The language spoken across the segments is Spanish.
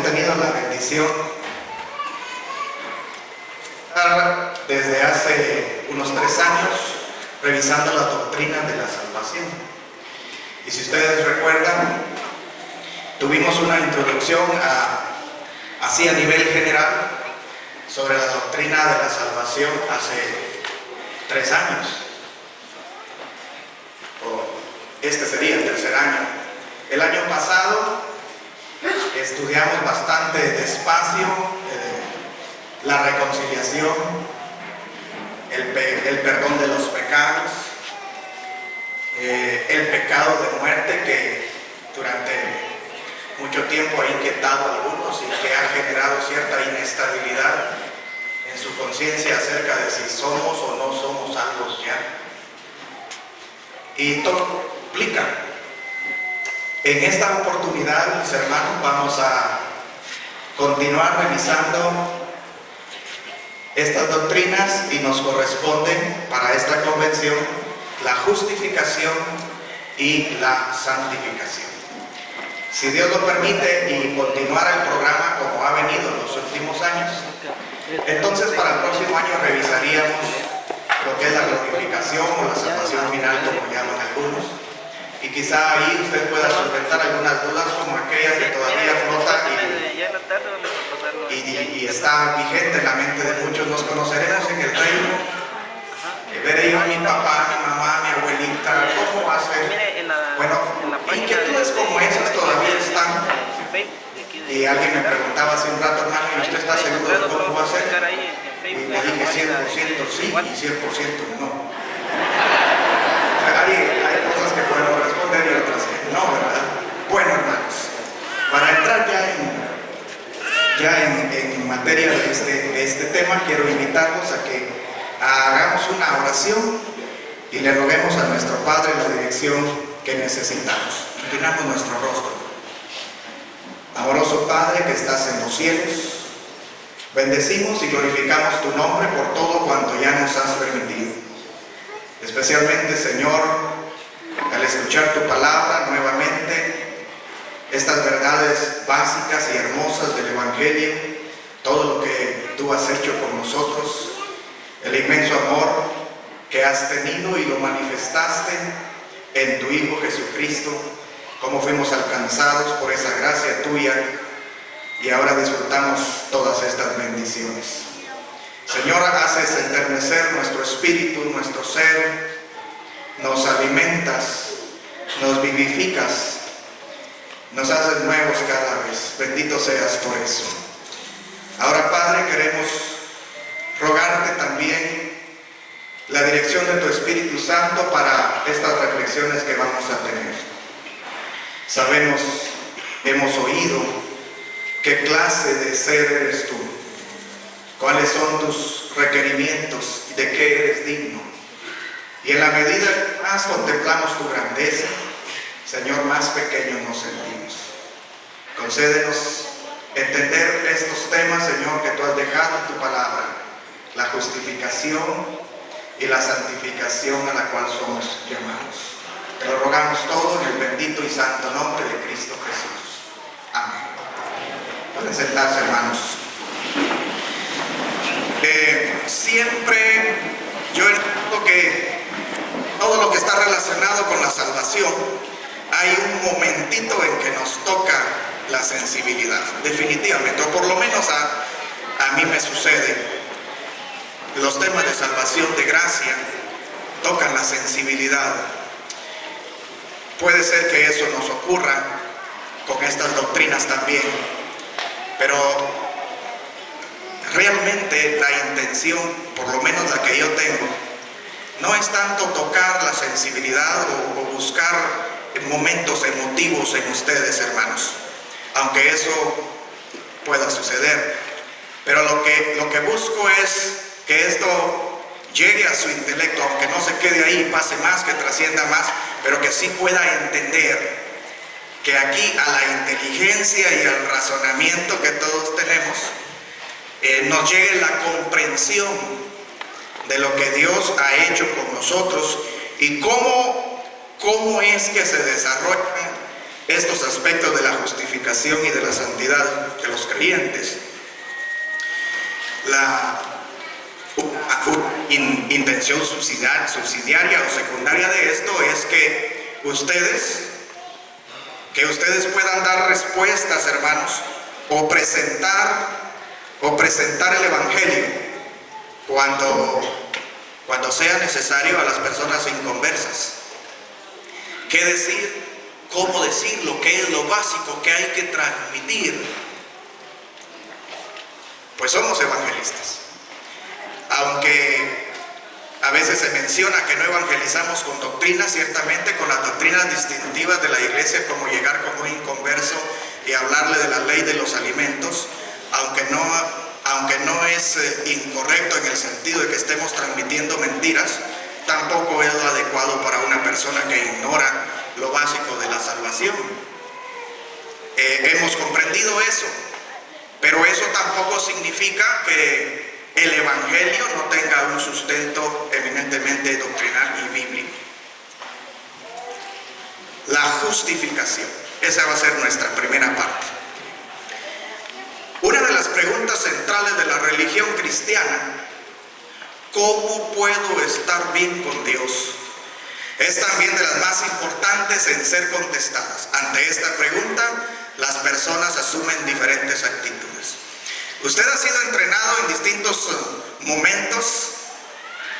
tenido la bendición de estar desde hace unos 3 años revisando la doctrina de la salvación. Y si ustedes recuerdan, tuvimos una introducción así a nivel general sobre la doctrina de la salvación hace 3 años. Este sería el 3er año. El año pasado estudiamos bastante despacio la reconciliación, el perdón de los pecados, el pecado de muerte que durante mucho tiempo ha inquietado a algunos y que ha generado cierta inestabilidad en su conciencia acerca de si somos o no somos salvos ya. Y todo implica. En esta oportunidad, mis hermanos, vamos a continuar revisando estas doctrinas y nos corresponden para esta convención la justificación y la santificación. Si Dios lo permite y continuar el programa como ha venido en los últimos años, entonces para el próximo año revisaríamos lo que es la glorificación o la salvación final, como llaman algunos. Y quizá ahí usted pueda solventar algunas dudas como aquellas que todavía flota y está vigente en la mente de muchos. Nos conoceremos en el reino. Veré yo a mi papá, a mi mamá, a mi abuelita, cómo va a ser. Bueno, inquietudes como esas todavía están. Y alguien me preguntaba hace un rato, hermano, ¿y usted está seguro de cómo va a ser? Y le dije 100% sí y 100% no. Hay cosas que podemos responder y otras que no, ¿verdad? Bueno, hermanos, para entrar ya en materia de este tema, quiero invitarlos a que hagamos una oración y le roguemos a nuestro Padre la dirección que necesitamos. Inclinamos nuestro rostro. Amoroso Padre que estás en los cielos, bendecimos y glorificamos tu nombre por todo cuanto ya nos has permitido. Especialmente, Señor, al escuchar tu palabra nuevamente, estas verdades básicas y hermosas del Evangelio, todo lo que tú has hecho con nosotros, el inmenso amor que has tenido y lo manifestaste en tu Hijo Jesucristo, cómo fuimos alcanzados por esa gracia tuya y ahora disfrutamos todas estas bendiciones. Señor, haces enternecer nuestro espíritu, nuestro ser, nos alimentas, nos vivificas, nos haces nuevos cada vez. Bendito seas por eso. Ahora, Padre, queremos rogarte también la dirección de tu Espíritu Santo para estas reflexiones que vamos a tener. Sabemos, hemos oído qué clase de ser eres tú, cuáles son tus requerimientos, de qué eres digno. Y en la medida que más contemplamos tu grandeza, Señor, más pequeños nos sentimos. Concédenos entender estos temas, Señor, que tú has dejado en tu palabra, la justificación y la santificación a la cual somos llamados. Te lo rogamos todo en el bendito y santo nombre de Cristo Jesús. Amén. Pueden sentarse, hermanos. Siempre yo entiendo que todo lo que está relacionado con la salvación, hay un momentito en que nos toca la sensibilidad, definitivamente, o por lo menos a mí me sucede. Los temas de salvación, de gracia, tocan la sensibilidad. Puede ser que eso nos ocurra con estas doctrinas también, pero realmente la intención, por lo menos la que yo tengo, no es tanto tocar la sensibilidad o buscar momentos emotivos en ustedes, hermanos, aunque eso pueda suceder, pero lo que busco es que esto llegue a su intelecto, aunque no se quede ahí, pase más, que trascienda más, pero que sí pueda entender que aquí a la inteligencia y al razonamiento que todos tenemos, nos llegue la comprensión de lo que Dios ha hecho con nosotros y cómo es que se desarrollan estos aspectos de la justificación y de la santidad de los creyentes. La intención subsidiaria o secundaria de esto es que ustedes puedan dar respuestas, hermanos, o presentar el Evangelio cuando sea necesario a las personas inconversas. ¿Qué decir? ¿Cómo decirlo? ¿Qué es lo básico que hay que transmitir? Pues somos evangelistas. Aunque a veces se menciona que no evangelizamos con doctrinas, ciertamente con las doctrinas distintivas de la iglesia, como llegar como un inconverso y hablarle de la ley de los alimentos, aunque no es incorrecto en el sentido de que estemos transmitiendo mentiras, tampoco es lo adecuado para una persona que ignora lo básico de la salvación. Hemos comprendido eso, pero eso tampoco significa que el Evangelio no tenga un sustento eminentemente doctrinal y bíblico. La justificación, esa va a ser nuestra primera parte. Una de las preguntas centrales de la religión cristiana: ¿cómo puedo estar bien con Dios?, es también de las más importantes en ser contestadas. Ante esta pregunta, las personas asumen diferentes actitudes. Usted ha sido entrenado en distintos momentos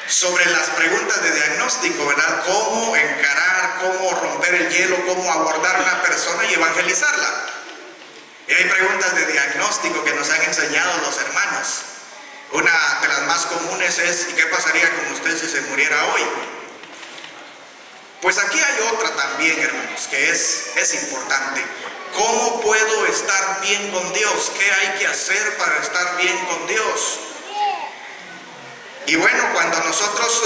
sobre las preguntas de diagnóstico, ¿verdad? Cómo encarar, cómo romper el hielo, cómo abordar a una persona y evangelizarla. Y hay preguntas de diagnóstico que nos han enseñado los hermanos. Una de las más comunes es: ¿y qué pasaría con usted si se muriera hoy? Pues aquí hay otra también, hermanos, que es importante. ¿Cómo puedo estar bien con Dios? ¿Qué hay que hacer para estar bien con Dios? Y bueno, cuando nosotros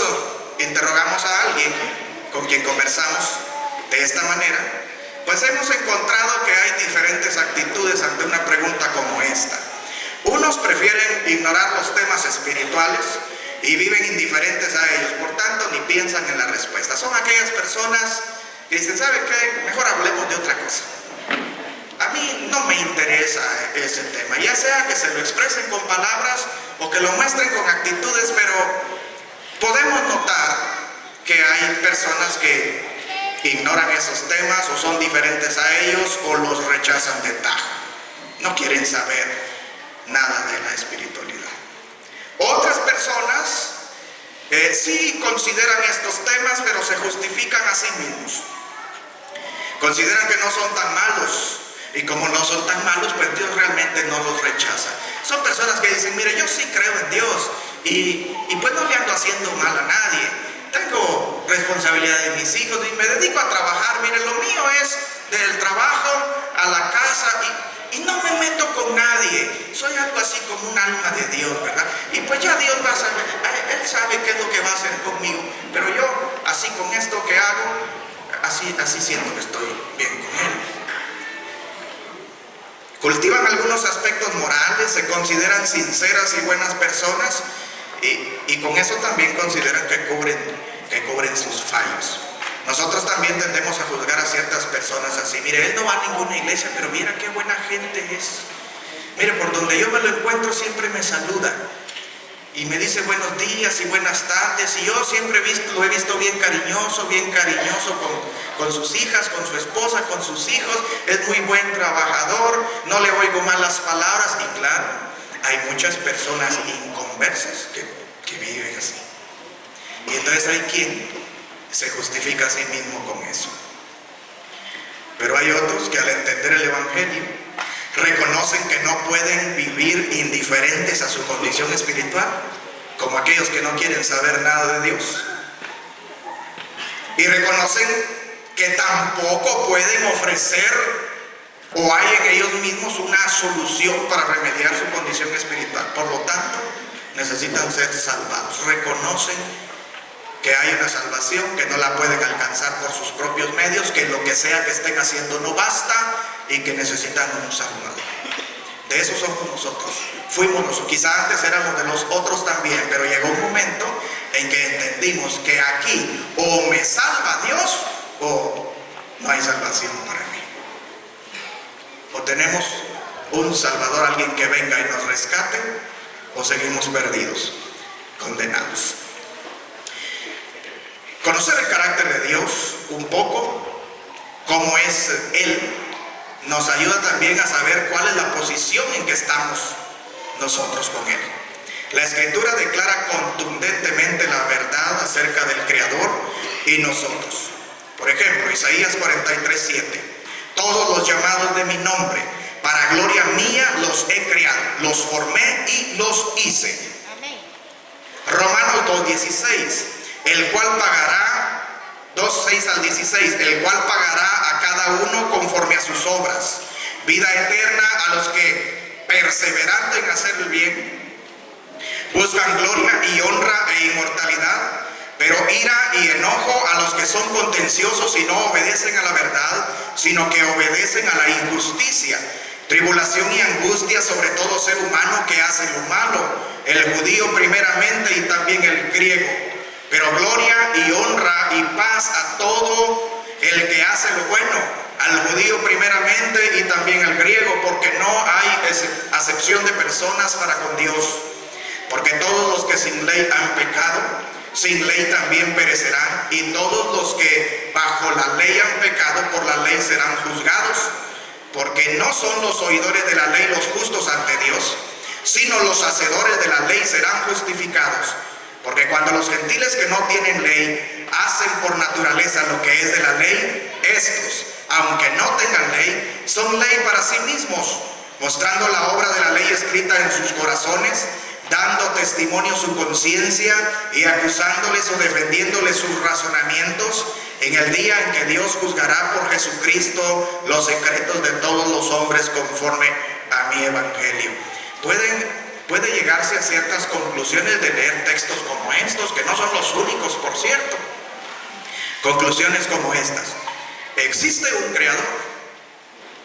interrogamos a alguien con quien conversamos de esta manera, pues hemos encontrado que hay diferentes actitudes ante una pregunta como esta. Unos prefieren ignorar los temas espirituales y viven indiferentes a ellos, por tanto ni piensan en la respuesta. Son aquellas personas que dicen: ¿sabe qué? Mejor hablemos de otra cosa. A mí no me interesa ese tema, ya sea que se lo expresen con palabras o que lo muestren con actitudes, pero podemos notar que hay personas que ignoran esos temas o son diferentes a ellos o los rechazan de tajo. No quieren saber nada de la espiritualidad. Otras personas sí consideran estos temas, pero se justifican a sí mismos. Consideran que no son tan malos. Y como no son tan malos, pues Dios realmente no los rechaza. Son personas que dicen: mire, yo sí creo en Dios y pues no le ando haciendo mal a nadie. Tengo responsabilidad de mis hijos y me dedico a trabajar. Mire, lo mío es del trabajo a la casa y no me meto con nadie. Soy algo así como un alma de Dios, ¿verdad? Y pues ya Dios va a saber, Él sabe qué es lo que va a hacer conmigo. Pero yo, así con esto que hago, así siento que estoy bien con Él. Cultivan algunos aspectos morales, se consideran sinceras y buenas personas y con eso también consideran que cubren sus fallos. Nosotros también tendemos a juzgar a ciertas personas así: mire, él no va a ninguna iglesia, pero mira qué buena gente es. Mire, por donde yo me lo encuentro siempre me saluda y me dice buenos días y buenas tardes, y yo siempre lo he visto bien cariñoso con sus hijas, con su esposa, con sus hijos. Es muy buen trabajador, no le oigo malas palabras. Y claro, hay muchas personas inconversas que viven así. Y entonces hay quien se justifica a sí mismo con eso. Pero hay otros que al entender el Evangelio reconocen que no pueden vivir indiferentes a su condición espiritual, como aquellos que no quieren saber nada de Dios. Y reconocen que tampoco pueden ofrecer o hay en ellos mismos una solución para remediar su condición espiritual. Por lo tanto, necesitan ser salvados. Reconocen que hay una salvación, que no la pueden alcanzar por sus propios medios, que lo que sea que estén haciendo no basta y que necesitan un salvador. De eso somos nosotros. Fuimos nosotros. Quizá antes éramos de los otros también, pero llegó un momento en que entendimos que aquí o me salva Dios o no hay salvación para mí. ¿O tenemos un Salvador, alguien que venga y nos rescate? ¿O seguimos perdidos, condenados? Conocer el carácter de Dios un poco, cómo es Él, nos ayuda también a saber cuál es la posición en que estamos nosotros con Él. La Escritura declara contundentemente la verdad acerca del Creador y nosotros. Por ejemplo, Isaías 43:7. Todos los llamados de mi nombre, para gloria mía los he creado, los formé y los hice. Amén. Romanos 2:16. El cual pagará, 2:6 al 16, el cual pagará a cada uno conforme a sus obras. Vida eterna a los que, perseverando en hacer el bien, buscan gloria y honra e inmortalidad, pero ira y enojo a los que son contenciosos y no obedecen a la verdad, sino que obedecen a la injusticia. Tribulación y angustia sobre todo ser humano que hace lo malo, el judío primeramente y también el griego. Pero gloria y honra y paz a todo el que hace lo bueno, al judío primeramente y también al griego, porque no hay acepción de personas para con Dios. Porque todos los que sin ley han pecado, sin ley también perecerán, y todos los que bajo la ley han pecado, por la ley serán juzgados. Porque no son los oidores de la ley los justos ante Dios, sino los hacedores de la ley serán justificados. Porque cuando los gentiles que no tienen ley hacen por naturaleza lo que es de la ley, estos, aunque no tengan ley, son ley para sí mismos, mostrando la obra de la ley escrita en sus corazones, dando testimonio su conciencia y acusándoles o defendiéndoles sus razonamientos en el día en que Dios juzgará por Jesucristo los secretos de todos los hombres conforme a mi evangelio. Puede llegarse a ciertas conclusiones de leer textos como estos, que no son los únicos, por cierto. Conclusiones como estas. ¿Existe un creador?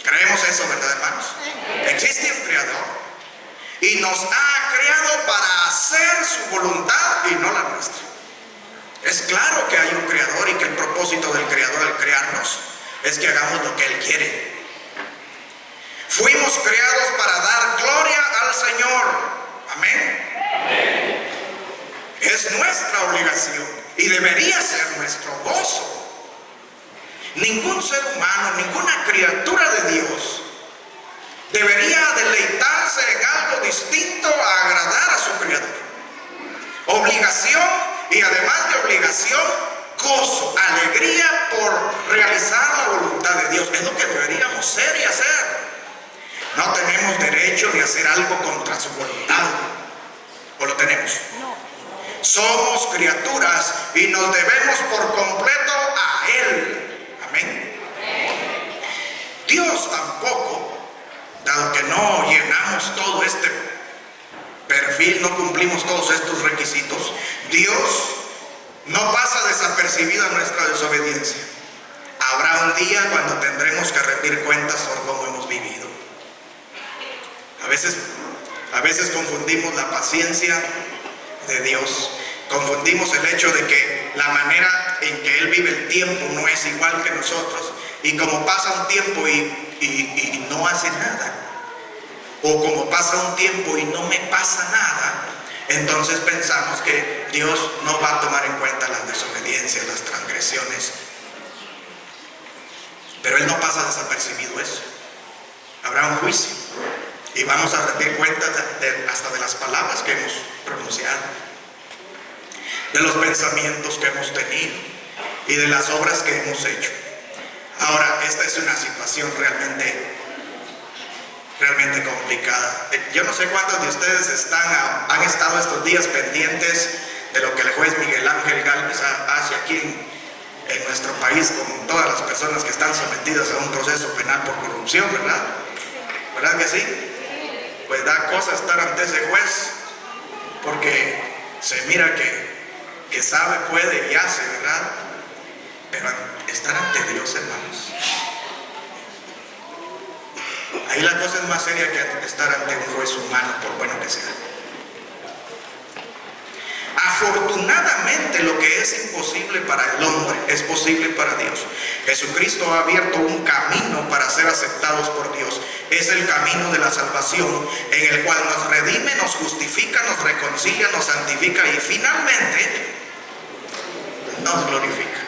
Creemos eso, ¿verdad, hermanos? Existe un creador y nos ha creado para hacer su voluntad y no la nuestra. Es claro que hay un creador y que el propósito del creador al crearnos es que hagamos lo que Él quiere. Fuimos creados para dar gloria al Señor. Amén. Es nuestra obligación y debería ser nuestro gozo. Ningún ser humano, ninguna criatura de Dios debería deleitarse en algo distinto a agradar a su Creador. Obligación, y además de obligación, gozo, alegría por realizar la voluntad de Dios. Es lo que deberíamos ser y hacer. No tenemos derecho de hacer algo contra su voluntad. ¿O lo tenemos? No. Somos criaturas y nos debemos por completo a Él. Amén. Dios tampoco, dado que no llenamos todo este perfil, no cumplimos todos estos requisitos, Dios no pasa desapercibida nuestra desobediencia. Habrá un día cuando tendremos que rendir cuentas por cómo hemos vivido. A veces confundimos la paciencia de Dios, confundimos el hecho de que la manera en que Él vive el tiempo no es igual que nosotros, y como pasa un tiempo y no hace nada, o como pasa un tiempo y no me pasa nada, entonces pensamos que Dios no va a tomar en cuenta las desobediencias, las transgresiones. Pero Él no pasa desapercibido eso. Habrá un juicio y vamos a rendir cuentas hasta de las palabras que hemos pronunciado, de los pensamientos que hemos tenido y de las obras que hemos hecho. Ahora, esta es una situación realmente complicada. Yo no sé cuántos de ustedes han estado estos días pendientes de lo que el juez Miguel Ángel Gálvez hace aquí en nuestro país con todas las personas que están sometidas a un proceso penal por corrupción, ¿verdad? ¿Verdad que sí? Pues da cosa estar ante ese juez, porque se mira que sabe, puede y hace, ¿verdad? Pero estar ante Dios, hermanos, ahí la cosa es más seria que estar ante un juez humano, por bueno que sea. Afortunadamente, lo que es imposible para el hombre es posible para Dios. Jesucristo ha abierto un camino para ser aceptados por Dios. Es el camino de la salvación, en el cual nos redime, nos justifica, nos reconcilia, nos santifica y finalmente nos glorifica.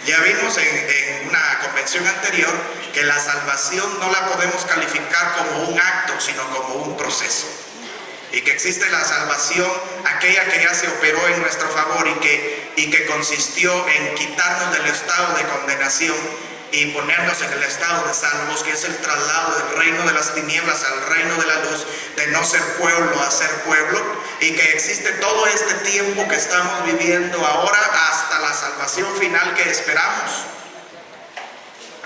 Ya vimos en una convención anterior que la salvación no la podemos calificar como un acto, sino como un proceso. Y que existe la salvación, aquella que ya se operó en nuestro favor y que consistió en quitarnos del estado de condenación y ponernos en el estado de salvos, que es el traslado del reino de las tinieblas al reino de la luz, de no ser pueblo a ser pueblo, y que existe todo este tiempo que estamos viviendo ahora hasta la salvación final que esperamos.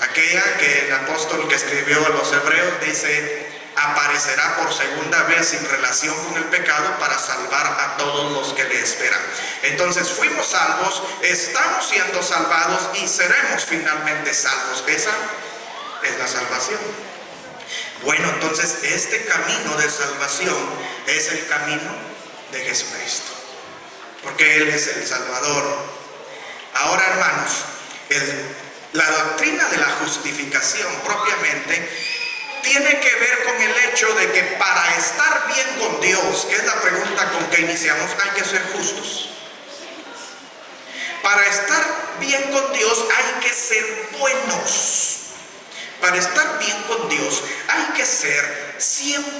Aquella que el apóstol que escribió a los hebreos dice: aparecerá por segunda vez sin relación con el pecado para salvar a todos los que le esperan. Entonces fuimos salvos, estamos siendo salvados y seremos finalmente salvos. Esa es la salvación. Bueno, entonces este camino de salvación es el camino de Jesucristo, porque Él es el Salvador. Ahora, hermanos, la doctrina de la justificación propiamente tiene que ver con el hecho de que para estar bien con Dios, que es la pregunta con que iniciamos, hay que ser justos. Para estar bien con Dios hay que ser buenos. Para estar bien con Dios hay que ser 100%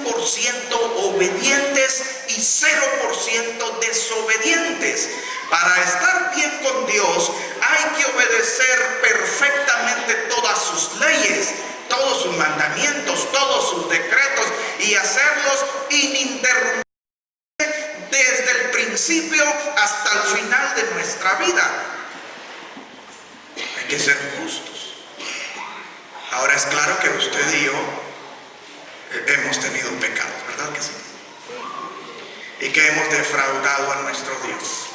obedientes y 0% desobedientes. Para estar bien con Dios hay que obedecer perfectamente todas sus leyes, todos sus mandamientos, todos sus decretos, y hacerlos ininterrumpidamente desde el principio hasta el final de nuestra vida. Hay que ser justos. Ahora, es claro que usted y yo hemos tenido pecados, ¿verdad que sí? Y que hemos defraudado a nuestro Dios,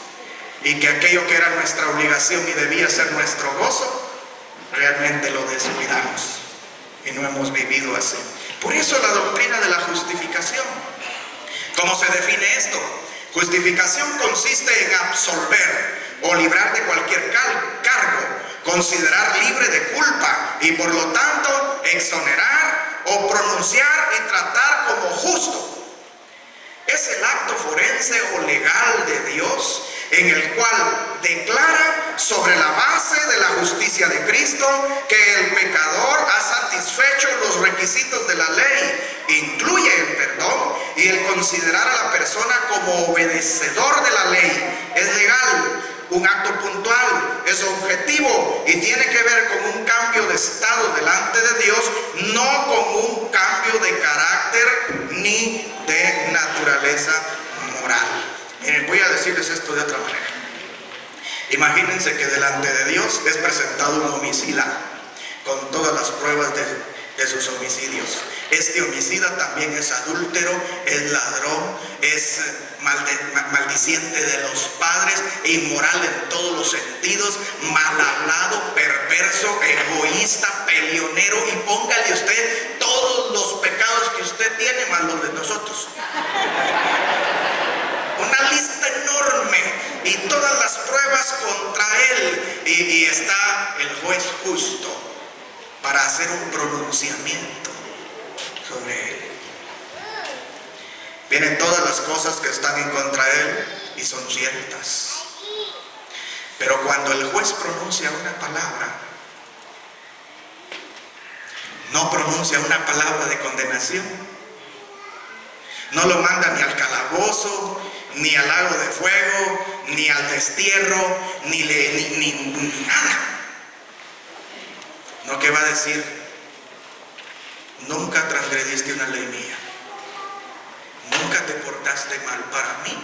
y que aquello que era nuestra obligación y debía ser nuestro gozo, realmente lo descuidamos y no hemos vivido así. Por eso la doctrina de la justificación. ¿Cómo se define esto? Justificación consiste en absolver o librar de cualquier cargo, considerar libre de culpa y por lo tanto exonerar o pronunciar y tratar como justo. Es el acto forense o legal de Dios en el cual declara sobre la base de la justicia de Cristo que el pecador ha satisfecho los requisitos de la ley. Incluye el perdón y el considerar a la persona como obedecedor de la ley. Es legal, un acto puntual, es objetivo y tiene que ver con un cambio de estado delante de Dios, no con un cambio de carácter ni de naturaleza moral. Miren, voy a decirles esto de otra manera. Imagínense que delante de Dios es presentado un homicida con todas las pruebas de sus homicidios. Este homicida también es adúltero, es ladrón, es maldiciente de los padres, inmoral en todos los sentidos, mal hablado, perverso, egoísta, peleonero, y póngale usted todos los pecados que usted tiene más los de nosotros. Una lista enorme y todas las pruebas contra él, y está el juez justo para hacer un pronunciamiento sobre él. Vienen todas las cosas que están en contra de él y son ciertas, pero cuando el juez pronuncia una palabra, no pronuncia una palabra de condenación, no lo manda ni al calabozo, ni al lago de fuego, ni al destierro, ni nada. No, que va a decir: nunca transgrediste una ley mía, nunca te portaste mal. Para mí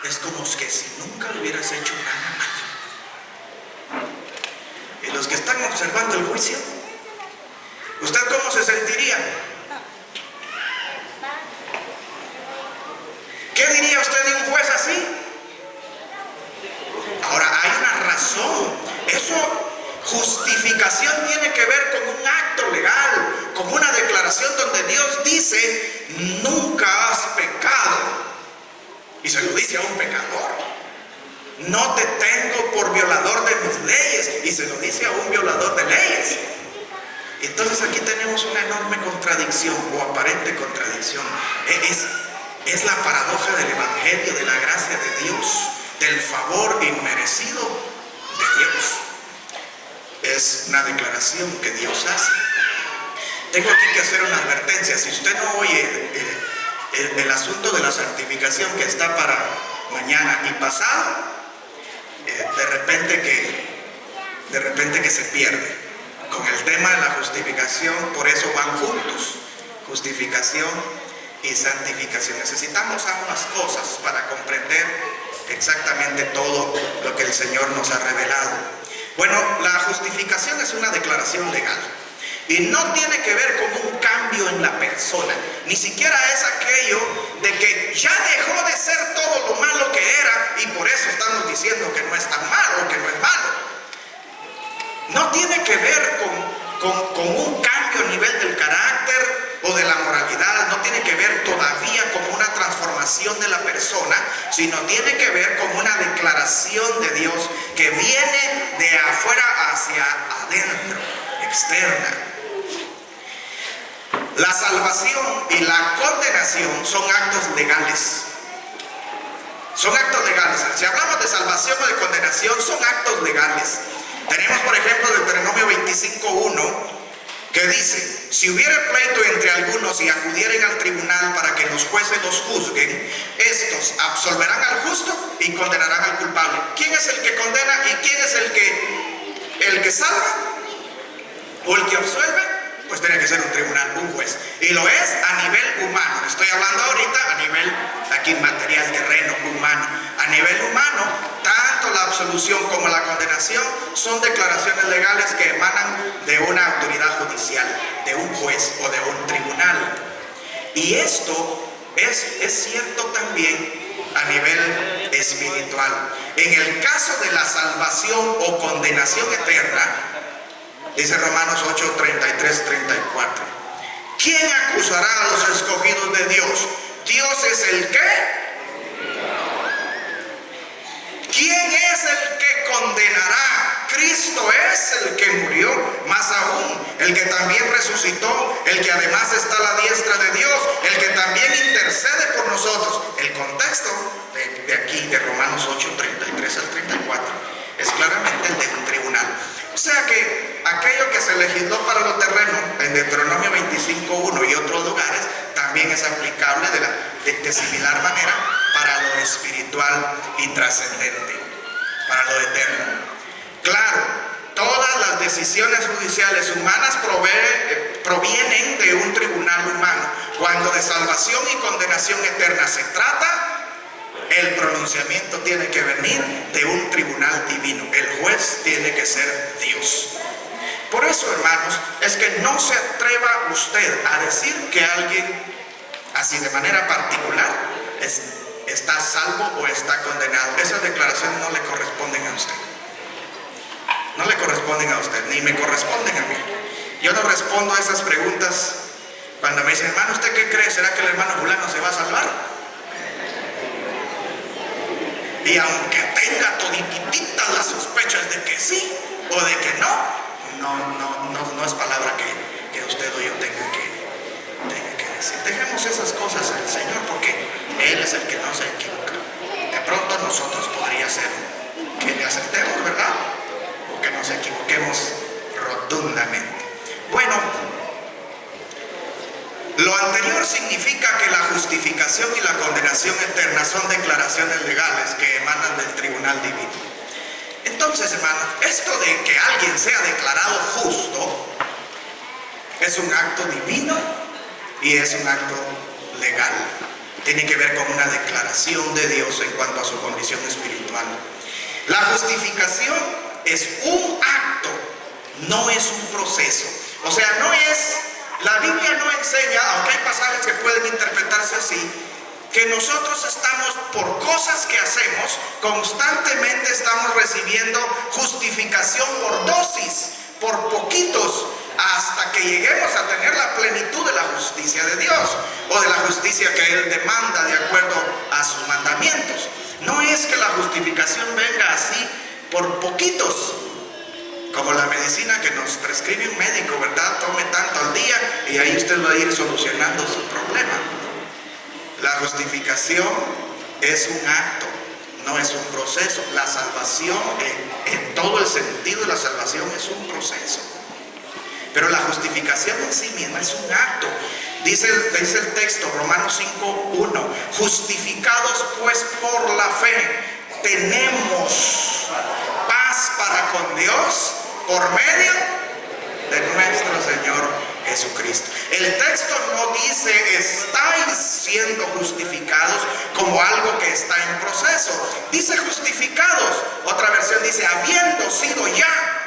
es como que si nunca hubieras hecho nada malo. Y los que están observando el juicio, ¿usted cómo se sentiría? ¿Qué diría usted de un juez así? Ahora, hay una razón. Eso, justificación, tiene que ver con un acto legal, con una declaración donde Dios dice: nunca has pecado. Y se lo dice a un pecador. no te tengo por violador de mis leyes. Y se lo dice a un violador de leyes. Entonces aquí tenemos una enorme contradicción o aparente contradicción. Es la paradoja del evangelio, de la gracia de Dios, del favor inmerecido de Dios. Es una declaración que Dios hace. Tengo aquí que hacer una advertencia. Si usted no oye el asunto de la santificación que está para mañana y pasado, de repente que se pierde con el tema de la justificación. Por eso van juntos, justificación y santificación. Necesitamos ambas cosas para comprender exactamente todo lo que el Señor nos ha revelado. Bueno, la justificación es una declaración legal y no tiene que ver con un cambio en la persona, ni siquiera es aquello de que ya dejó de ser todo lo malo que era y por eso estamos diciendo que no es tan malo, que no es malo. No tiene que ver con un cambio a nivel del carácter o de la moralidad, no tiene que ver todavía con una transformación de la persona, sino tiene que ver con una declaración de Dios que viene de afuera hacia adentro, externa. La salvación y la condenación son actos legales. Son actos legales. Si hablamos de salvación o de condenación, son actos legales. Tenemos, por ejemplo, Deuteronomio 25:1, que dice: si hubiere pleito entre algunos y acudieren al tribunal para que los jueces los juzguen, estos absolverán al justo y condenarán al culpable. ¿Quién es el que condena y quién es el que salva o el que absuelve? Pues tiene que ser un tribunal, un juez. Y lo es a nivel humano. Estoy hablando ahorita a nivel aquí material, terreno, humano. A nivel humano, tanto la absolución como la condenación son declaraciones legales que emanan de una autoridad judicial, de un juez o de un tribunal. Y esto es cierto también a nivel espiritual. En el caso de la salvación o condenación eterna, dice Romanos 8:33-34. ¿Quién acusará a los escogidos de Dios? Dios es el que. ¿Quién es el que condenará? Cristo es el que murió, más aún, el que también resucitó, el que además está a la diestra de Dios, el que también intercede por nosotros. El contexto de aquí, de Romanos 8:33-34, es claramente el de un tribunal. O sea que aquello que se legisló para lo terreno en Deuteronomio 25:1 y otros lugares también es aplicable de similar manera para lo espiritual y trascendente, para lo eterno. Claro, todas las decisiones judiciales humanas provienen de un tribunal humano. Cuando de salvación y condenación eterna se trata, el pronunciamiento tiene que venir de un tribunal divino. El juez tiene que ser Dios. Por eso, hermanos, es que no se atreva usted a decir que alguien, así de manera particular, está salvo o está condenado. Esas declaraciones no le corresponden a usted. No le corresponden a usted, ni me corresponden a mí. Yo no respondo a esas preguntas cuando me dicen: hermano, ¿usted qué cree? ¿Será que el hermano fulano se va a salvar? Y aunque tenga todititas las sospechas de que sí o de que no es palabra que usted o yo tenga que decir. Dejemos esas cosas al Señor, porque Él es el que no se equivoca. De pronto nosotros podría ser que le aceptemos, ¿verdad? O que nos equivoquemos rotundamente. Bueno, lo anterior significa que la justificación y la condenación eterna son declaraciones legales que emanan del tribunal divino. Entonces, hermanos, esto de que alguien sea declarado justo es un acto divino y es un acto legal. Tiene que ver con una declaración de Dios en cuanto a su condición espiritual. La justificación es un acto, no es un proceso. O sea, no es... La Biblia no enseña, aunque hay pasajes que pueden interpretarse así, que nosotros estamos, por cosas que hacemos, constantemente estamos recibiendo justificación por dosis, por poquitos, hasta que lleguemos a tener la plenitud de la justicia de Dios, o de la justicia que Él demanda de acuerdo a sus mandamientos. No es que la justicia justificación venga así por poquitos, como la medicina que nos prescribe un médico, ¿verdad? Tome tanto al día y ahí usted va a ir solucionando su problema. La justificación es un acto, no es un proceso. La salvación, en todo el sentido de la salvación, es un proceso. Pero la justificación en sí misma es un acto. Dice el texto, Romanos 5:1, justificados pues por la fe, tenemos paz para con Dios por medio de nuestro Señor Jesucristo. El texto no dice estáis siendo justificados como algo que está en proceso. Dice justificados. Otra versión dice habiendo sido ya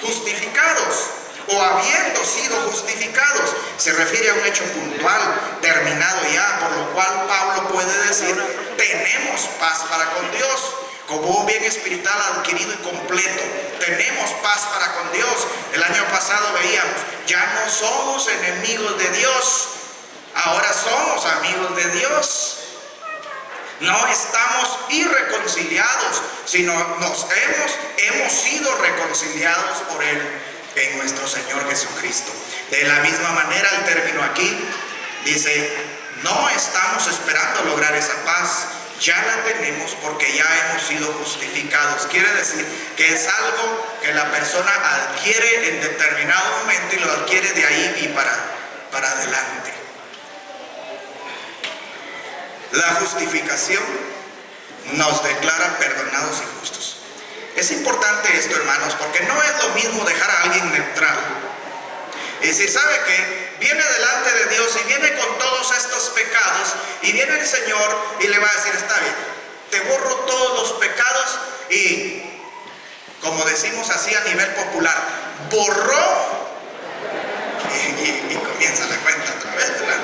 justificados o habiendo sido justificados. Se refiere a un hecho puntual, terminado ya, por lo cual Pablo puede decir tenemos paz para con Dios. Como un bien espiritual adquirido y completo, tenemos paz para con Dios. El año pasado veíamos, ya no somos enemigos de Dios, ahora somos amigos de Dios. No estamos irreconciliados, sino hemos sido reconciliados por Él en nuestro Señor Jesucristo. De la misma manera, el término aquí dice, no estamos esperando lograr esa paz, ya la tenemos porque ya hemos sido justificados. Quiere decir que es algo que la persona adquiere en determinado momento y lo adquiere de ahí y para adelante. La justificación nos declara perdonados y justos. Es importante esto, hermanos, porque no es lo mismo dejar a alguien neutral. Es decir, ¿sabe qué? Viene delante de Dios y viene con todos estos pecados y viene el Señor y le va a decir, está bien, te borro todos los pecados y, como decimos así a nivel popular, borró y comienza la cuenta otra vez, ¿verdad?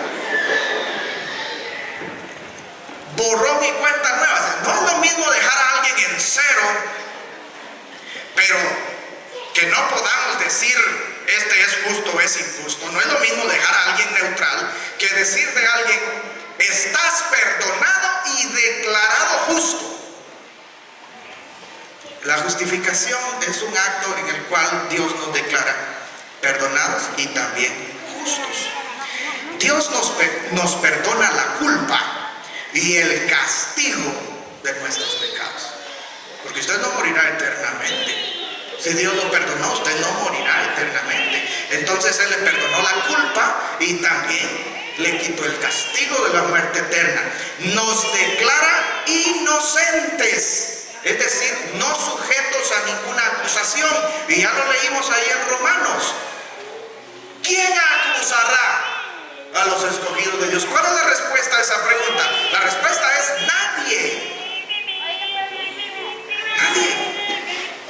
Borró mi cuenta nueva. No es lo mismo dejar a alguien en cero, pero que no podamos decir este es justo o es injusto. No es lo mismo dejar a alguien neutral que decir de alguien estás perdonado y declarado justo. La justificación es un acto en el cual Dios nos declara perdonados y también justos. Dios nos perdona la culpa y el castigo de nuestros pecados, porque usted no morirá eternamente. Si Dios lo perdonó, usted no morirá eternamente. Entonces Él le perdonó la culpa y también le quitó el castigo de la muerte eterna. Nos declara inocentes, es decir, no sujetos a ninguna acusación. Y ya lo leímos ahí en Romanos. ¿Quién acusará a los escogidos de Dios? ¿Cuál es la respuesta a esa pregunta? La respuesta es nadie. Nadie.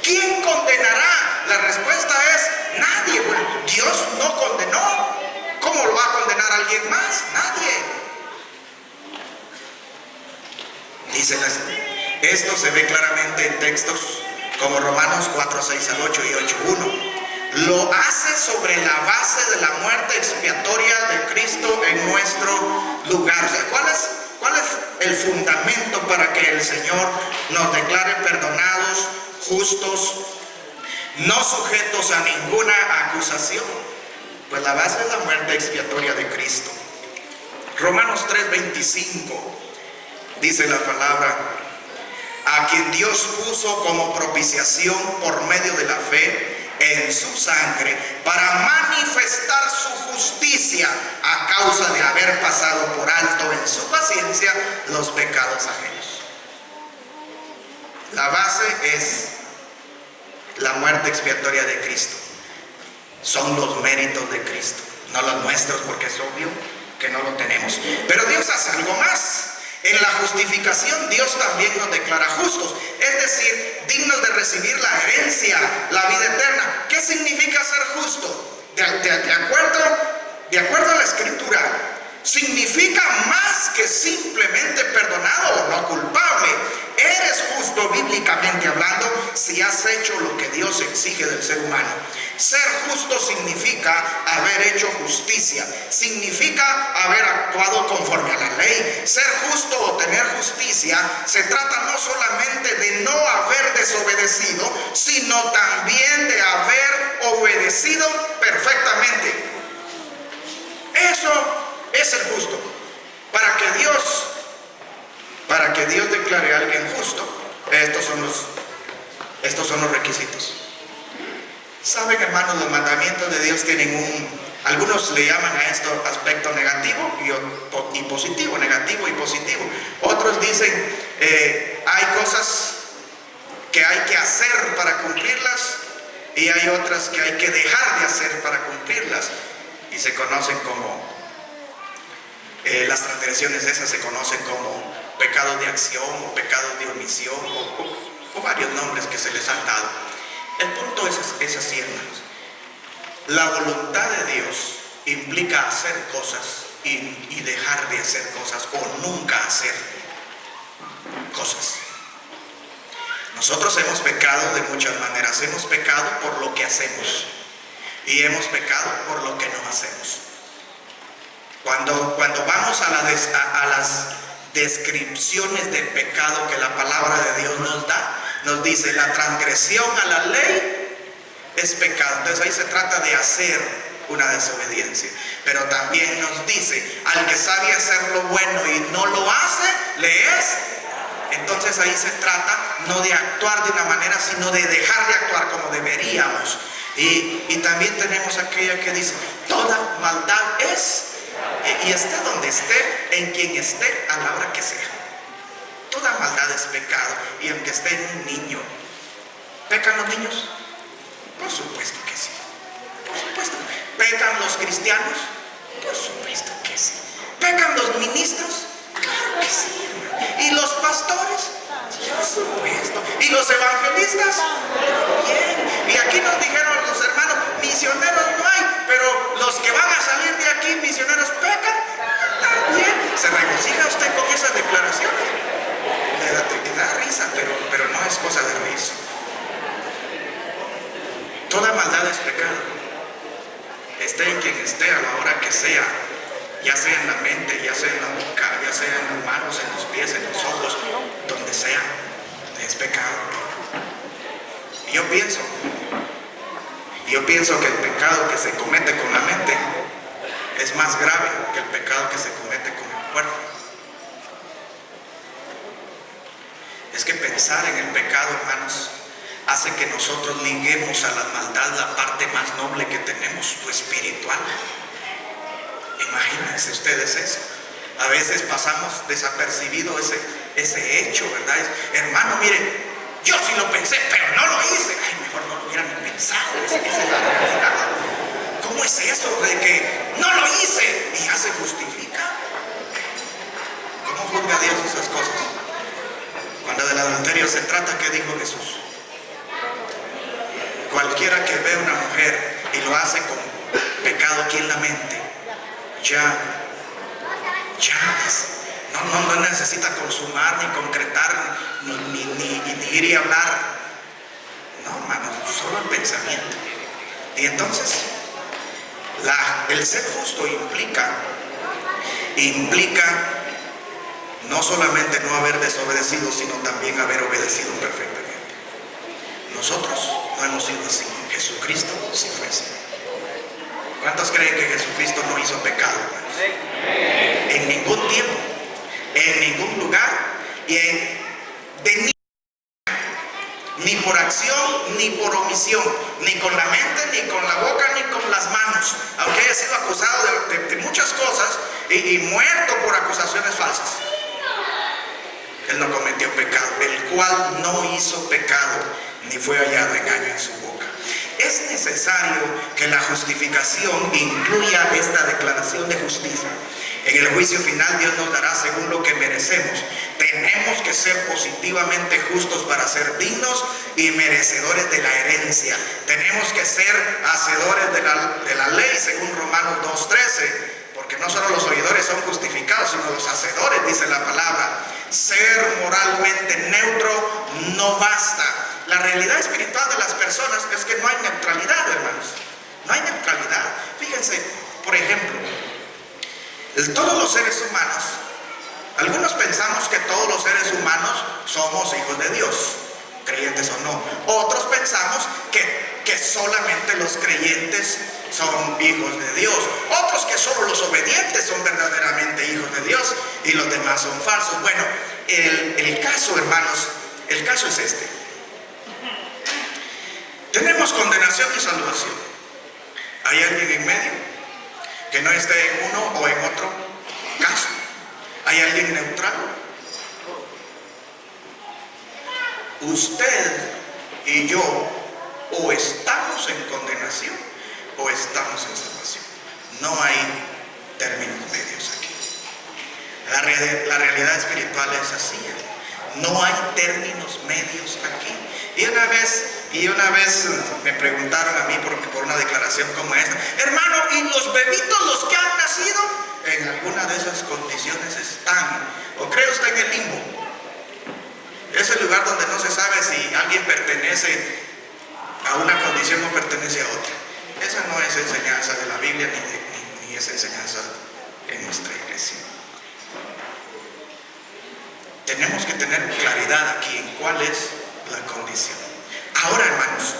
¿Quién condenará? La respuesta es nadie. Bueno, Dios no condenó. ¿Cómo lo va a condenar alguien más? Nadie. Dice esto se ve claramente en textos como Romanos 4, 6 al 8 y 8, 1. Lo hace sobre la base de la muerte expiatoria de Cristo en nuestro lugar. O sea, ¿cuál es el fundamento para que el Señor nos declare perdonados, justos, no sujetos a ninguna acusación? Pues la base es la muerte expiatoria de Cristo. Romanos 3:25 dice la palabra, a quien Dios puso como propiciación por medio de la fe en su sangre para manifestar su justicia a causa de haber pasado por alto en su paciencia los pecados ajenos. La base es la muerte expiatoria de Cristo. Son los méritos de Cristo, no los nuestros, porque es obvio que no lo tenemos. Pero Dios hace algo más. En la justificación Dios también nos declara justos, es decir, dignos de recibir la herencia, la vida eterna. ¿Qué significa ser justo? De acuerdo a la Escritura, significa más que simplemente perdonado o no culpable. Eres eres justo bíblicamente hablando si has hecho lo que Dios exige del ser humano. Ser justo significa haber hecho justicia, significa haber actuado conforme a la ley. Ser justo o tener justicia se trata no solamente de no haber desobedecido, sino también de haber obedecido perfectamente. Eso es ser justo. Para que Dios declare a alguien justo, estos son los requisitos. Saben, hermanos, los mandamientos de Dios tienen algunos le llaman a esto aspecto negativo y positivo, negativo y positivo. Otros dicen, hay cosas que hay que hacer para cumplirlas y hay otras que hay que dejar de hacer para cumplirlas. Y se conocen como, las transgresiones esas se conocen como pecados de acción o pecados de omisión o varios nombres que se les han dado. El punto es así, hermanos. La voluntad de Dios implica hacer cosas y dejar de hacer cosas o nunca hacer cosas. Nosotros hemos pecado de muchas maneras. Hemos pecado por lo que hacemos y hemos pecado por lo que no hacemos. Cuando vamos a las descripciones de pecado que la palabra de Dios nos da, nos dice la transgresión a la ley es pecado. Entonces ahí se trata de hacer una desobediencia. Pero también nos dice, al que sabe hacer lo bueno y no lo hace, le es. Entonces ahí se trata no de actuar de una manera, sino de dejar de actuar como deberíamos. Y también tenemos aquella que dice, toda maldad es, y esté donde esté, en quien esté, a la hora que sea. Toda maldad es pecado, y aunque esté en un niño. ¿Pecan los niños? Por supuesto que sí. Por supuesto. ¿Pecan los cristianos? Por supuesto que sí. ¿Pecan los ministros? Claro que sí. ¿Y los pastores? Por supuesto. ¿Y los evangelistas? Bien. Y aquí nos dijeron los hermanos, misioneros no hay, pero los que van a salir de aquí, misioneros, pecan también. ¿Se regocija usted con esas declaraciones? Le da risa, pero no es cosa de reírse. Toda maldad es pecado. Esté en quien esté, a la hora que sea, ya sea en la mente, ya sea en la boca, ya sea en las manos, en los pies, en los ojos, donde sea, es pecado. Y yo pienso que el pecado que se comete con la mente es más grave que el pecado que se comete con el cuerpo. Es que pensar en el pecado, hermanos, hace que nosotros liguemos a la maldad la parte más noble que tenemos, lo espiritual. Imagínense ustedes eso. A veces pasamos desapercibido ese hecho, ¿verdad? Hermano, miren, yo sí lo pensé, pero no lo hice. Ay, mejor no lo hubiera ni pensado. Esa es la realidad. ¿Cómo es eso de que no lo hice y ya se justifica? ¿Cómo juzga Dios esas cosas? Cuando del adulterio se trata, ¿qué dijo Jesús? Cualquiera que ve a una mujer y lo hace con pecado aquí en la mente, ya no necesita consumar, ni concretar, ni ir y hablar. No, hermano, solo el pensamiento. Y entonces, el ser justo implica no solamente no haber desobedecido, sino también haber obedecido perfectamente. Nosotros no hemos sido así. Jesucristo sí fue así. ¿Cuántos creen que Jesucristo no hizo pecado, hermanos? En ningún tiempo, en ningún lugar, y ni por acción, ni por omisión, ni con la mente, ni con la boca, ni con las manos, aunque haya sido acusado de muchas cosas y muerto por acusaciones falsas. Él no cometió pecado, el cual no hizo pecado, ni fue hallado engaño en su boca. Es necesario que la justificación incluya esta declaración de justicia. En el juicio final Dios nos dará según lo que merecemos. Tenemos que ser positivamente justos para ser dignos y merecedores de la herencia. Tenemos que ser hacedores de la ley según Romanos 2:13. Porque no solo los oidores son justificados, sino los hacedores, dice la palabra. Ser moralmente neutro no basta. La realidad espiritual de las personas es que no hay neutralidad, hermanos. No hay neutralidad. Fíjense, por ejemplo, todos los seres humanos, algunos pensamos que todos los seres humanos somos hijos de Dios, creyentes o no. Otros pensamos que solamente los creyentes son hijos de Dios. Otros que solo los obedientes son verdaderamente hijos de Dios y los demás son falsos. Bueno, el caso, hermanos, el caso es este. Tenemos condenación y salvación. ¿Hay alguien en medio que no esté en uno o en otro caso? ¿Hay alguien neutral? Usted y yo o estamos en condenación o estamos en salvación. No hay términos medios aquí. La realidad espiritual es así. No hay términos medios aquí. Y una vez me preguntaron a mí por una declaración como esta: hermano, ¿y los bebitos, los que han nacido? En alguna de esas condiciones están. ¿O cree usted en el limbo? Es el lugar donde no se sabe si alguien pertenece a una condición o pertenece a otra. Esa no es enseñanza de la Biblia ni es enseñanza en nuestra iglesia. Tenemos que tener claridad aquí en cuál es la condición. Ahora, hermanos,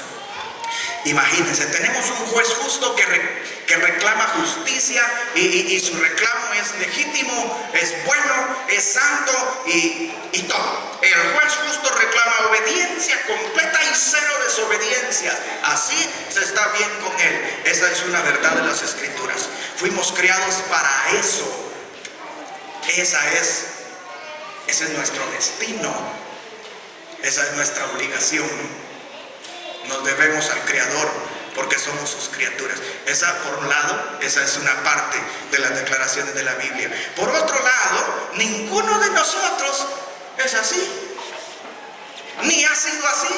imagínense, tenemos un juez justo que reclama justicia y su reclamo es legítimo, es bueno, es santo y todo. El juez justo reclama obediencia completa y cero desobediencia. Así se está bien con él. Esa es una verdad de las Escrituras. Fuimos creados para eso. Ese es nuestro destino. Esa es nuestra obligación. Nos debemos al Creador porque somos sus criaturas. Esa, por un lado, esa es una parte de las declaraciones de la Biblia. Por otro lado, ninguno de nosotros es así, ni ha sido así.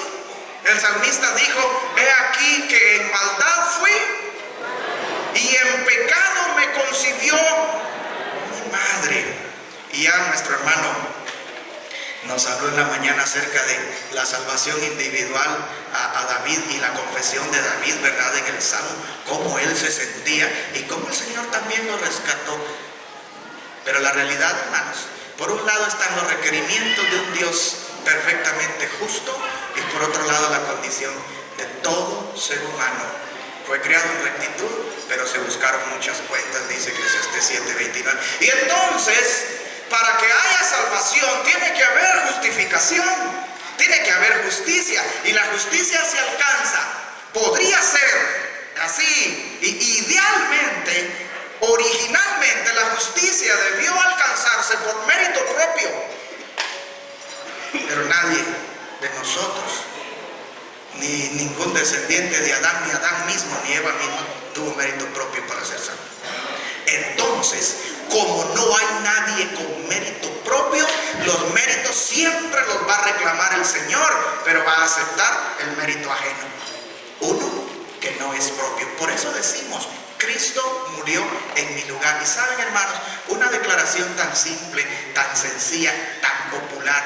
El salmista dijo: he aquí que en maldad fui y en pecado me concibió mi madre. Y ya nuestro hermano nos habló en la mañana acerca de la salvación individual a David y la confesión de David, ¿verdad? En el Salmo, cómo él se sentía y cómo el Señor también lo rescató. Pero la realidad, hermanos, por un lado están los requerimientos de un Dios perfectamente justo y por otro lado la condición de todo ser humano. Fue creado en rectitud, pero se buscaron muchas cuentas, dice Eclesiastés 7:29. Y entonces, para que haya salvación, tiene que haber justificación, tiene que haber justicia, y la justicia se alcanza. Podría ser así, idealmente, originalmente, la justicia debió alcanzarse por mérito propio, pero nadie de nosotros, ni ningún descendiente de Adán, ni Adán mismo, ni Eva misma, tuvo mérito propio para ser salvo. Entonces, como no hay nadie con mérito propio, los méritos siempre los va a reclamar el Señor, pero va a aceptar el mérito ajeno, uno que no es propio. Por eso decimos: Cristo murió en mi lugar. Y saben, hermanos, una declaración tan simple, tan sencilla, tan popular,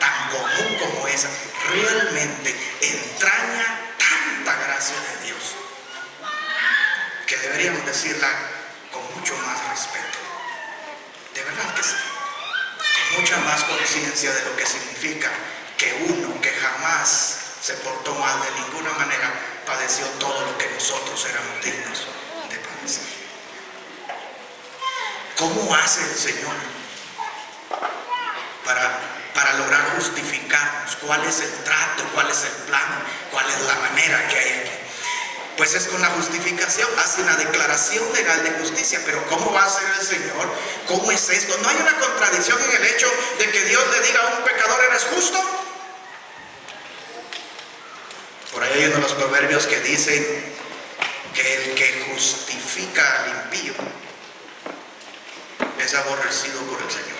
tan común como esa, realmente entraña tanta gracia de Dios que deberíamos decirla con mucho más respeto. De verdad que sí. Con mucha más conciencia de lo que significa que uno que jamás se portó mal de ninguna manera padeció todo lo que nosotros éramos dignos de padecer. ¿Cómo hace el Señor para lograr justificarnos? ¿Cuál es el trato? ¿Cuál es el plan? ¿Cuál es la manera que hay aquí? Pues es con la justificación, hace una declaración legal de justicia. Pero ¿cómo va a ser el Señor? ¿Cómo es esto? ¿No hay una contradicción en el hecho de que Dios le diga a un pecador: eres justo? Por ahí hay uno de los proverbios que dicen que el que justifica al impío es aborrecido por el Señor.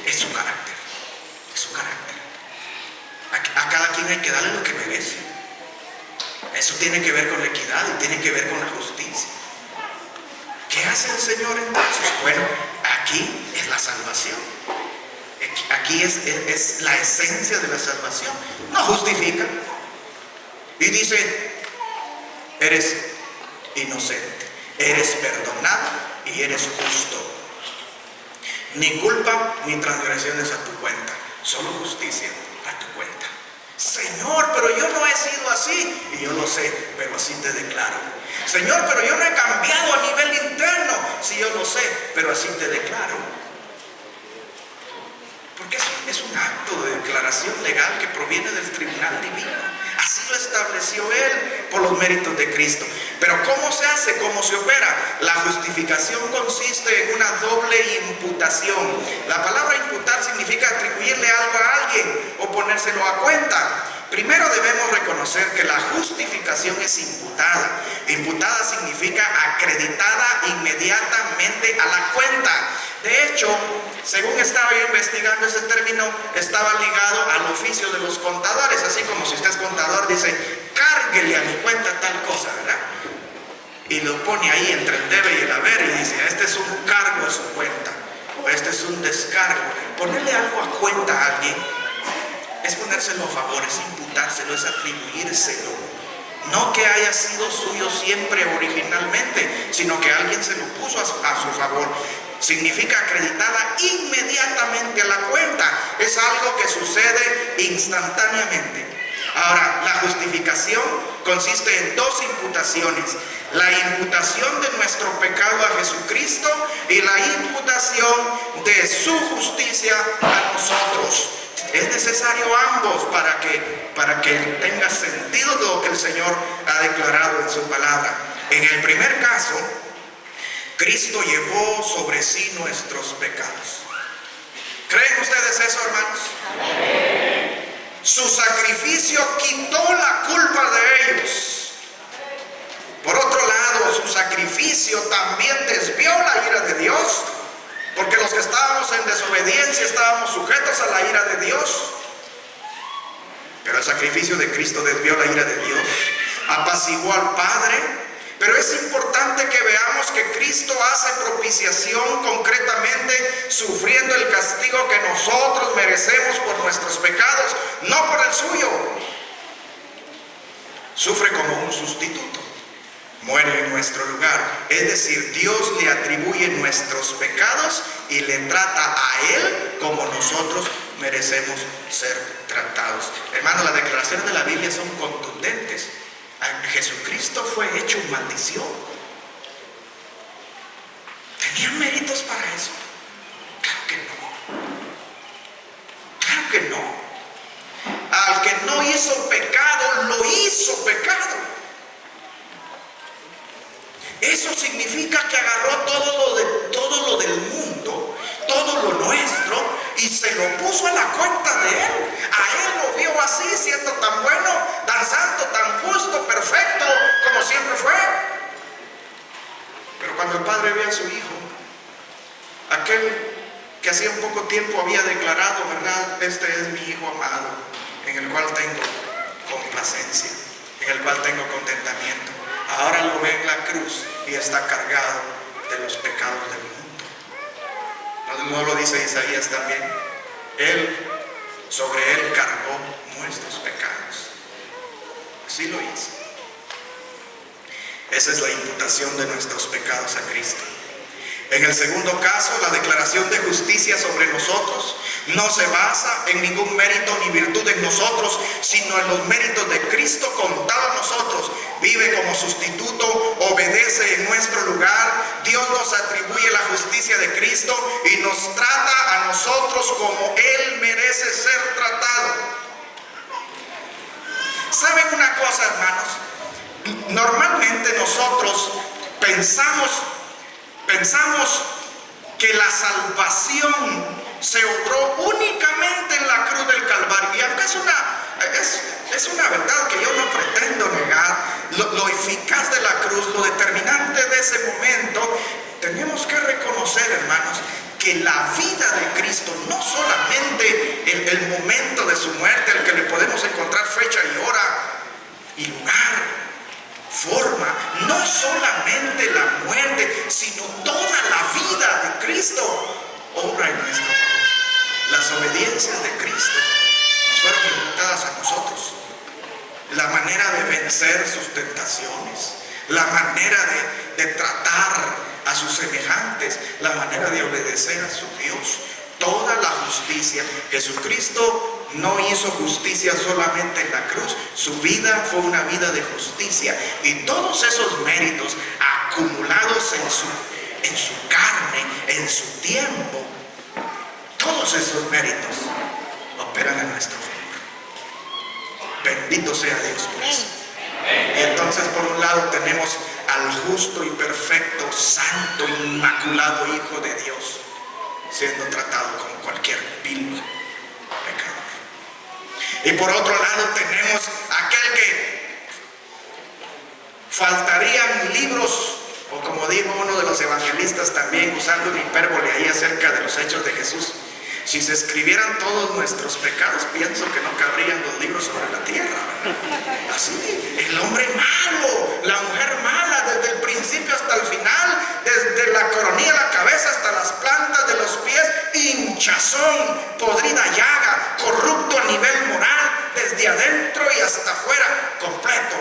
Es su carácter, es su carácter. A cada quien hay que darle lo que merece. Eso tiene que ver con la equidad y tiene que ver con la justicia. ¿Qué hace el Señor entonces? Bueno, aquí es la salvación. Aquí es la esencia de la salvación. No justifica. Y dice, eres inocente, eres perdonado y eres justo. Ni culpa ni transgresiones a tu cuenta, solo justicia a tu cuenta. Señor, pero yo no he sido así, y yo lo sé, pero así te declaro. Señor, pero yo no he cambiado a nivel interno, sí, yo lo sé, pero así te declaro. Porque es un acto de declaración legal que proviene del tribunal divino. Así lo estableció Él por los méritos de Cristo. Pero ¿cómo se hace? ¿Cómo se opera? La justificación consiste en una doble imputación. La palabra imputar significa atribuirle algo a alguien o ponérselo a cuenta. Primero debemos reconocer que la justificación es imputada. Imputada significa acreditada inmediatamente a la cuenta. De hecho, según estaba yo investigando, ese término estaba ligado al oficio de los contadores. Así como si usted es contador, dice, cárguele a mi cuenta tal cosa, ¿verdad? Y lo pone ahí entre el debe y el haber y dice, este es un cargo a su cuenta, o este es un descargo. Ponerle algo a cuenta a alguien es ponérselo a favor, es imputárselo, es atribuírselo. No que haya sido suyo siempre originalmente, sino que alguien se lo puso a su favor. Significa acreditada inmediatamente a la cuenta. Es algo que sucede instantáneamente. Ahora, la justificación consiste en dos imputaciones: la imputación de nuestro pecado a Jesucristo y la imputación de su justicia a nosotros. Es necesario ambos para que tenga sentido lo que el Señor ha declarado en su palabra. En el primer caso, Cristo llevó sobre sí nuestros pecados. ¿Creen ustedes eso, hermanos? Amén. Su sacrificio quitó la culpa de ellos. Por otro lado, su sacrificio también desvió la ira de Dios, porque los que estábamos en desobediencia estábamos sujetos a la ira de Dios. Pero el sacrificio de Cristo desvió la ira de Dios, apaciguó al Padre. Pero es importante que veamos que Cristo hace propiciación concretamente, sufriendo el castigo que nosotros merecemos por nuestros pecados, no por el suyo. Sufre como un sustituto, muere en nuestro lugar. Es decir, Dios le atribuye nuestros pecados y le trata a Él como nosotros merecemos ser tratados. Hermanos, las declaraciones de la Biblia son contundentes. Jesucristo fue hecho maldición. ¿Tenía méritos para eso? Claro que no. Claro que no. Al que no hizo pecado, lo hizo pecado. Eso significa que agarró todo lo del mundo, todo lo nuestro, y se lo puso a la cuenta de Él. A Él lo vio así, siendo tan bueno, tan santo, tan justo, perfecto, como siempre fue. Pero cuando el Padre ve a su Hijo, aquel que hacía un poco tiempo había declarado, ¿verdad? Este es mi Hijo amado, en el cual tengo complacencia, en el cual tengo contentamiento. Ahora lo ve en la cruz y está cargado de los pecados del mundo. ¿No lo dice Isaías también? Sobre Él cargó nuestros pecados. Así lo hizo. Esa es la imputación de nuestros pecados a Cristo. En el segundo caso, la declaración de justicia sobre nosotros no se basa en ningún mérito ni virtud en nosotros, sino en los méritos de Cristo contado a nosotros. Vive como sustituto, obedece en nuestro lugar. Dios nos atribuye la justicia de Cristo y nos trata a nosotros como Él merece ser tratado. ¿Saben una cosa, hermanos? Normalmente nosotros pensamos que la salvación se obró únicamente en la cruz del Calvario. Y aunque es una verdad que yo no pretendo negar, lo eficaz de la cruz, lo determinante de ese momento, tenemos que reconocer, hermanos, que la vida de Cristo, no solamente el momento de su muerte, al que le podemos encontrar fecha y hora y lugar, forma, no solamente la muerte, sino toda la vida de Cristo obra en nuestro favor. La desobediencias de Cristo nos fueron imputadas a nosotros. La manera de vencer sus tentaciones, la manera de tratar a sus semejantes, la manera de obedecer a su Dios, toda la justicia. Jesucristo no hizo justicia solamente en la cruz, su vida fue una vida de justicia, y todos esos méritos acumulados en su carne, en su tiempo, todos esos méritos operan en nuestro favor. Bendito sea Dios por eso. Y entonces, por un lado, tenemos al justo y perfecto, santo, inmaculado Hijo de Dios, siendo tratado como cualquier vil pecador. Y por otro lado tenemos aquel que faltarían libros, o como dijo uno de los evangelistas también, usando una hipérbole ahí acerca de los hechos de Jesús: si se escribieran todos nuestros pecados, pienso que no cabrían los libros sobre la tierra. Así, el hombre malo, la mujer mala, desde el principio hasta el final, desde la coronilla de la cabeza hasta las plantas de los pies, hinchazón, podrida llaga, corrupto a nivel moral, desde adentro y hasta afuera, completo.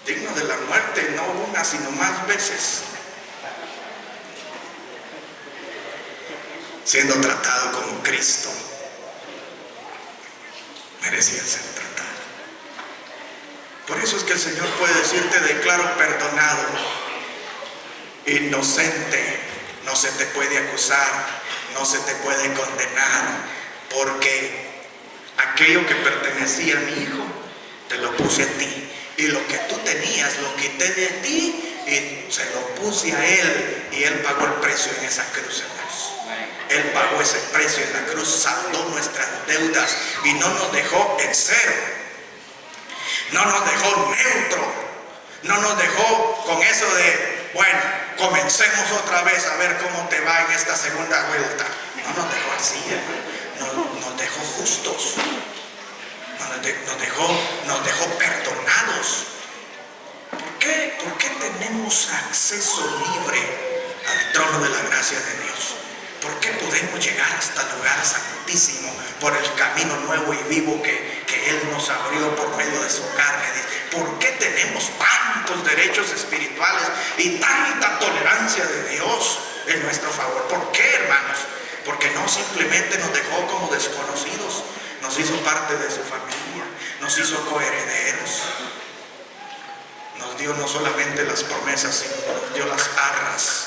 Digno de la muerte, no una, sino más veces. Siendo tratado como Cristo merecía ser tratado. Por eso es que el Señor puede decir: te declaro perdonado, inocente, no se te puede acusar, no se te puede condenar, porque aquello que pertenecía a mi hijo te lo puse a ti, y lo que tú tenías lo quité de ti y se lo puse a él, y él pagó el precio en esa cruz, hermanos. Él pagó ese precio en la cruz, saldó nuestras deudas y no nos dejó en cero, no nos dejó neutro, no nos dejó con eso de, bueno, comencemos otra vez a ver cómo te va en esta segunda vuelta. No nos dejó así, hermano. Nos dejó justos, nos dejó perdonados. ¿Por qué tenemos acceso libre al trono de la gracia de Dios? ¿Por qué podemos llegar hasta el lugar santísimo por el camino nuevo y vivo que Él nos abrió por medio de su carne? ¿Por qué tenemos tantos derechos espirituales y tanta tolerancia de Dios en nuestro favor? ¿Por qué, hermanos? Porque no simplemente nos dejó como desconocidos, nos hizo parte de su familia, nos hizo coherederos, nos dio no solamente las promesas, sino nos dio las arras,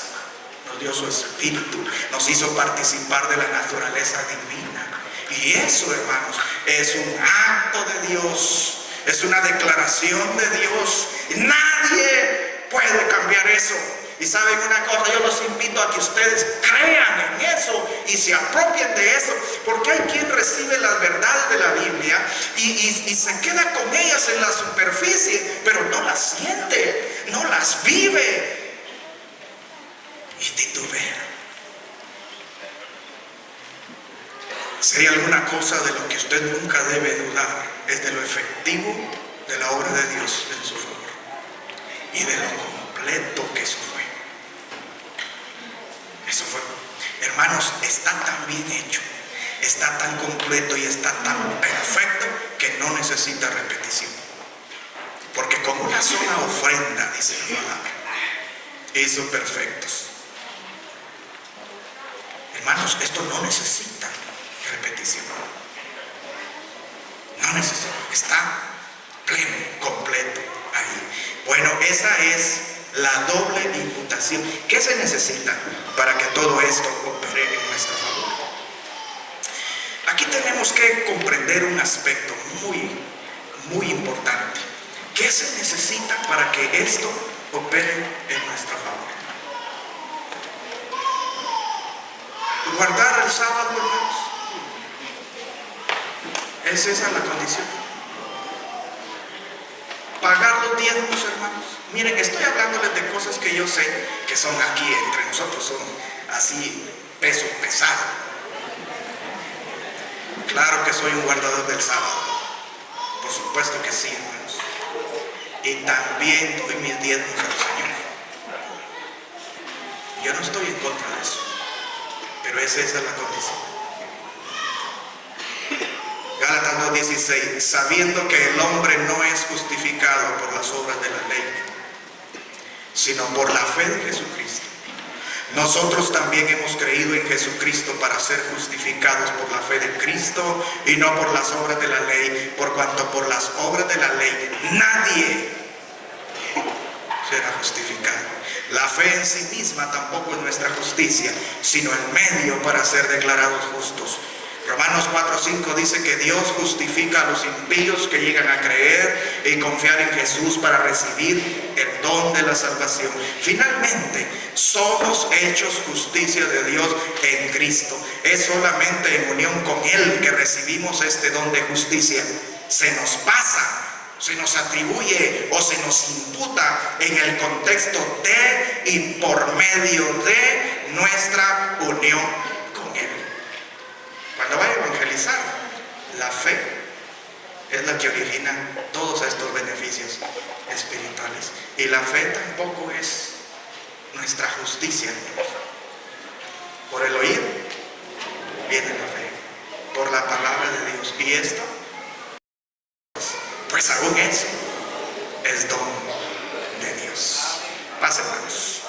nos dio su espíritu, nos hizo participar de la naturaleza divina. Y eso, hermanos, es un acto de Dios, es una declaración de Dios. Nadie puede cambiar eso. Y saben una cosa, yo los invito a que ustedes crean en eso y se apropien de eso, porque hay quien recibe las verdades de la Biblia y se queda con ellas en la superficie, pero no las siente, no las vive. Y titubea. Si hay alguna cosa de lo que usted nunca debe dudar, es de lo efectivo de la obra de Dios en su favor y de lo completo que eso fue. Eso fue, hermanos, está tan bien hecho, está tan completo y está tan perfecto que no necesita repetición. Porque con una sola ofrenda, dice la palabra, hizo perfectos. Hermanos, esto no necesita repetición. No necesita, está pleno, completo ahí. Bueno, esa es la doble imputación. ¿Qué se necesita para que todo esto opere en nuestro favor? Aquí tenemos que comprender un aspecto muy importante. ¿Qué se necesita para que esto opere en nuestro favor? Guardar el sábado, hermanos. ¿Es esa la condición? Pagar los diezmos, hermanos. Miren, estoy hablándoles de cosas que yo sé que son aquí entre nosotros, son así peso pesado. Claro que soy un guardador del sábado, por supuesto que sí, hermanos. Y también doy mis diezmos al Señor. Yo no estoy en contra de eso, pero es esa la condición. Gálatas 2:16, sabiendo que el hombre no es justificado por las obras de la ley, sino por la fe de Jesucristo. Nosotros también hemos creído en Jesucristo para ser justificados por la fe de Cristo y no por las obras de la ley, por cuanto por las obras de la ley nadie será justificado. La fe en sí misma tampoco es nuestra justicia, sino el medio para ser declarados justos. Romanos 4:5 dice que Dios justifica a los impíos que llegan a creer y confiar en Jesús para recibir el don de la salvación. Finalmente, somos hechos justicia de Dios en Cristo. Es solamente en unión con Él que recibimos este don de justicia. Se nos pasa, se nos atribuye o se nos imputa en el contexto de y por medio de nuestra unión con Él. Cuando va a evangelizar, la fe es la que origina todos estos beneficios espirituales. Y la fe tampoco es nuestra justicia en Dios. Por el oír viene la fe, por la palabra de Dios. Y esto, pues aún eso es don de Dios. Paz, hermanos.